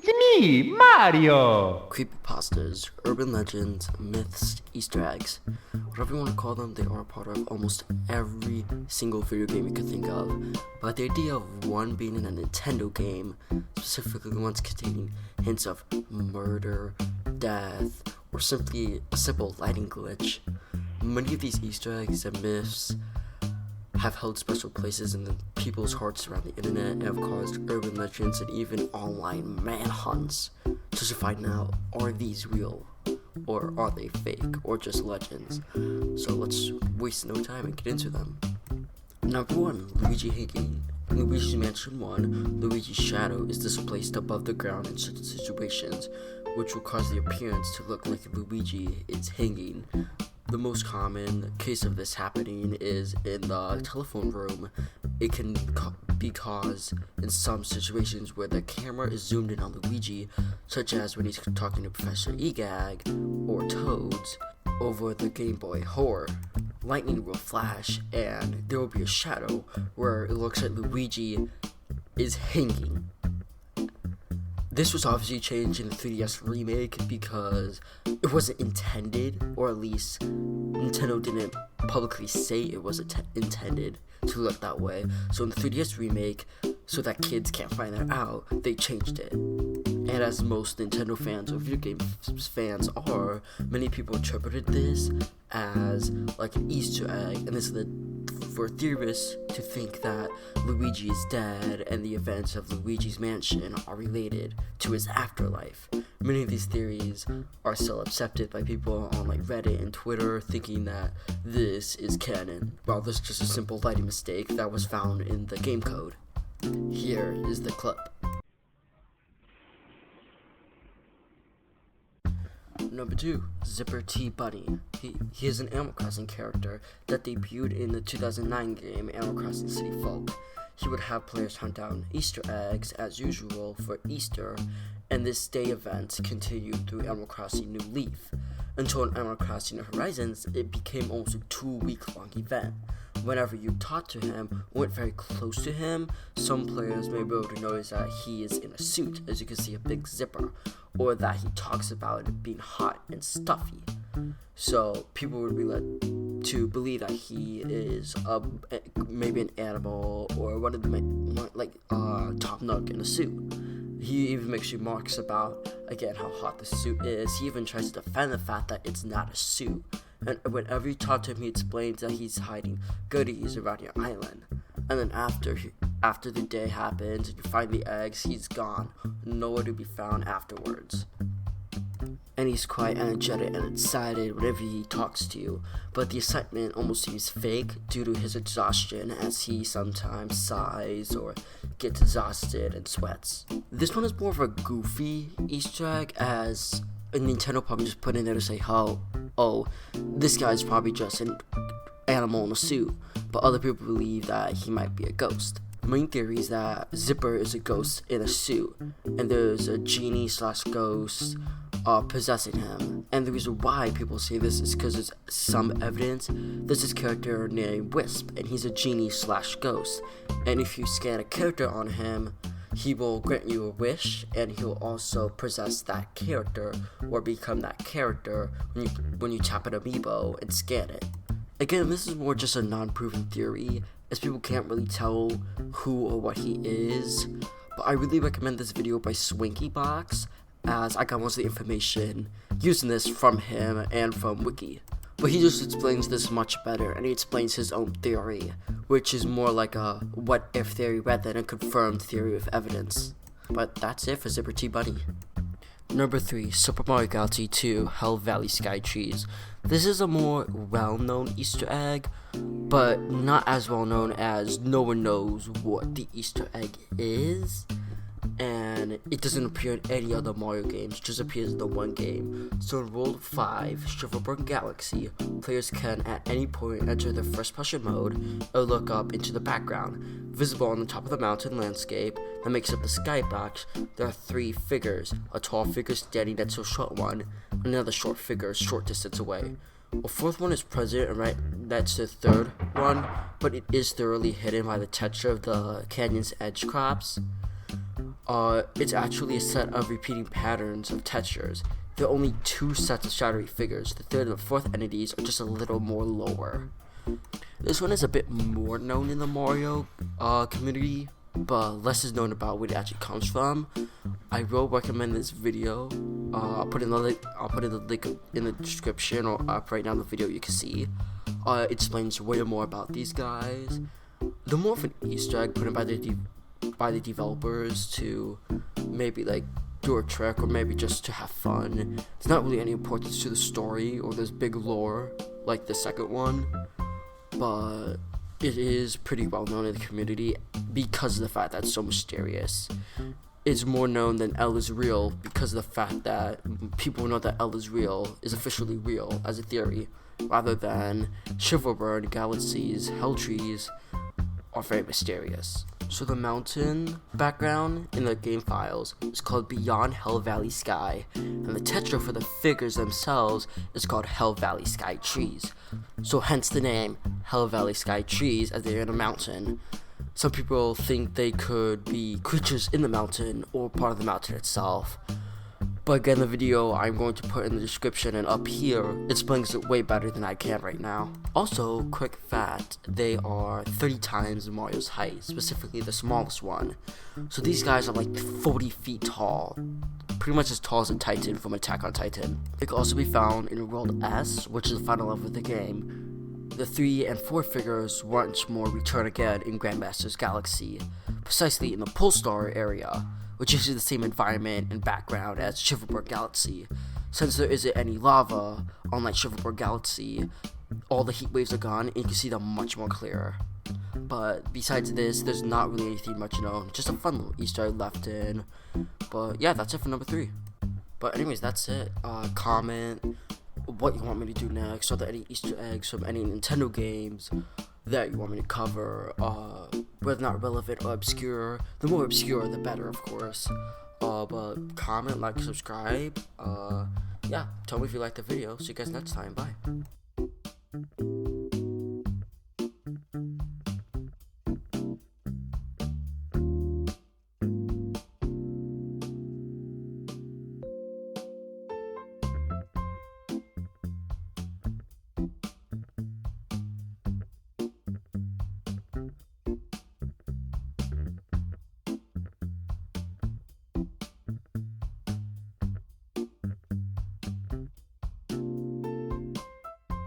It's me, Mario! Creepypastas, urban legends, myths, Easter eggs. Whatever you want to call them, they are a part of almost every single video game you could think of. But the idea of one being in a Nintendo game, specifically ones containing hints of murder, death, or simply a simple lighting glitch. Many of these Easter eggs and myths have held special places in the people's hearts around the internet and have caused urban legends and even online manhunts just to find out, are these real or are they fake or just legends? So let's waste no time and get into them. Number 1, Luigi hanging. In Luigi's Mansion 1, Luigi's shadow is displaced above the ground in certain situations, which will cause the appearance to look like Luigi is hanging. The most common case of this happening is in the telephone room. It can be caused in some situations where the camera is zoomed in on Luigi, such as when he's talking to Professor Egag or Toads over the Game Boy Horror. Lightning will flash and there will be a shadow where it looks like Luigi is hanging. This was obviously changed in the 3DS remake because it wasn't intended, or at least Nintendo didn't publicly say it was intended to look that way. So in the 3DS remake, so that kids can't find that out, they changed it. And as most Nintendo fans or video game fans are, many people interpreted this as like an Easter egg, and this led for theorists to think that Luigi is dead and the events of Luigi's Mansion are related to his afterlife. Many of these theories are still accepted by people on like Reddit and Twitter, thinking that this is canon, while this is just a simple lighting mistake that was found in the game code. Here is the clip. Number 2, Zipper T Bunny. He is an Animal Crossing character that debuted in the 2009 game Animal Crossing City Folk. He would have players hunt down Easter eggs as usual for Easter, and this day event continued through Animal Crossing New Leaf. Until in Animal Crossing New Horizons, it became almost a 2-week-long event. Whenever you talked to him, went very close to him, some players may be able to notice that he is in a suit, as you can see a big zipper, or that he talks about it being hot and stuffy. So people would be led to believe that he is maybe an animal or one of the Top Nook in a suit. He even makes remarks about, again, how hot the suit is. He even tries to defend the fact that it's not a suit. And whenever you talk to him, he explains that he's hiding goodies around your island. And then after the day happens and you find the eggs, he's gone. Nowhere to be found afterwards. And he's quite energetic and excited whenever he talks to you, but the excitement almost seems fake due to his exhaustion, as he sometimes sighs or gets exhausted and sweats. This one is more of a goofy Easter egg, as Nintendo probably just put in there to say, oh, this guy's probably just an animal in a suit, but other people believe that he might be a ghost. The main theory is that Zipper is a ghost in a suit, and there's a genie/ghost possessing him. And the reason why people say this is because there's some evidence. There's this character named Wisp, and he's a genie/ghost. And if you scan a character on him, he will grant you a wish, and he'll also possess that character or become that character when you tap an amiibo and scan it. Again, this is more just a non-proven theory, as people can't really tell who or what he is. But I really recommend this video by SwankyBox, as I got most of the information using this from him and from Wiki. But he just explains this much better, and he explains his own theory, which is more like a what-if theory rather than a confirmed theory with evidence. But that's it for Zipper T Bunny. Number 3, Super Mario Galaxy 2 Hell Valley Sky Trees. This is a more well-known Easter egg, but not as well-known as no one knows what the Easter egg is. And it doesn't appear in any other Mario games, just appears in the one game. So in World 5, Shiverburn Galaxy, players can at any point enter the first person mode or look up into the background. Visible on the top of the mountain landscape that makes up the skybox, there are 3 figures, a tall figure standing next to a short one, and another short figure a short distance away. A 4th one is present and right next to the 3rd one, but it is thoroughly hidden by the texture of the canyon's edge crops. It's actually a set of repeating patterns of textures. There are only 2 sets of shadowy figures. The third and the fourth entities are just a little more lower. This one is a bit more known in the Mario community, but less is known about where it actually comes from. I will recommend this video. I'll put in the link in the description or up right now in the video you can see. It explains way more about these guys. They're more of an Easter egg put in by the developers to maybe like do a trick or maybe just to have fun. It's not really any importance to the story or this big lore like the second one, but it is pretty well known in the community because of the fact that it's so mysterious. It's more known than L is real because of the fact that people know that L is real is officially real as a theory, rather than Shiverburn, galaxies, hell trees are very mysterious. So the mountain background in the game files is called Beyond Hell Valley Sky, and the texture for the figures themselves is called Hell Valley Sky Trees. So hence the name Hell Valley Sky Trees, as they're in a mountain. Some people think they could be creatures in the mountain or part of the mountain itself. But again, the video I'm going to put in the description and up here explains it way better than I can right now. Also, quick fact, they are 30 times Mario's height, specifically the smallest one. So these guys are like 40 feet tall, pretty much as tall as a Titan from Attack on Titan. They can also be found in World S, which is the final level of the game. The 3 and 4 figures once more return again in Grandmaster's Galaxy, precisely in the Polestar area, which uses the same environment and background as Shiverburg Galaxy. Since there isn't any lava, unlike Shiverburg Galaxy, all the heat waves are gone and you can see them much more clearer. But besides this, there's not really anything much known, just a fun little Easter egg left in. But yeah, that's it for number 3. But anyways, that's it. Comment what you want me to do next, or any Easter eggs from any Nintendo games that you want me to cover, whether not relevant or obscure. The more obscure, the better, of course. But comment, like, subscribe. Yeah, tell me if you liked the video. See you guys next time. Bye.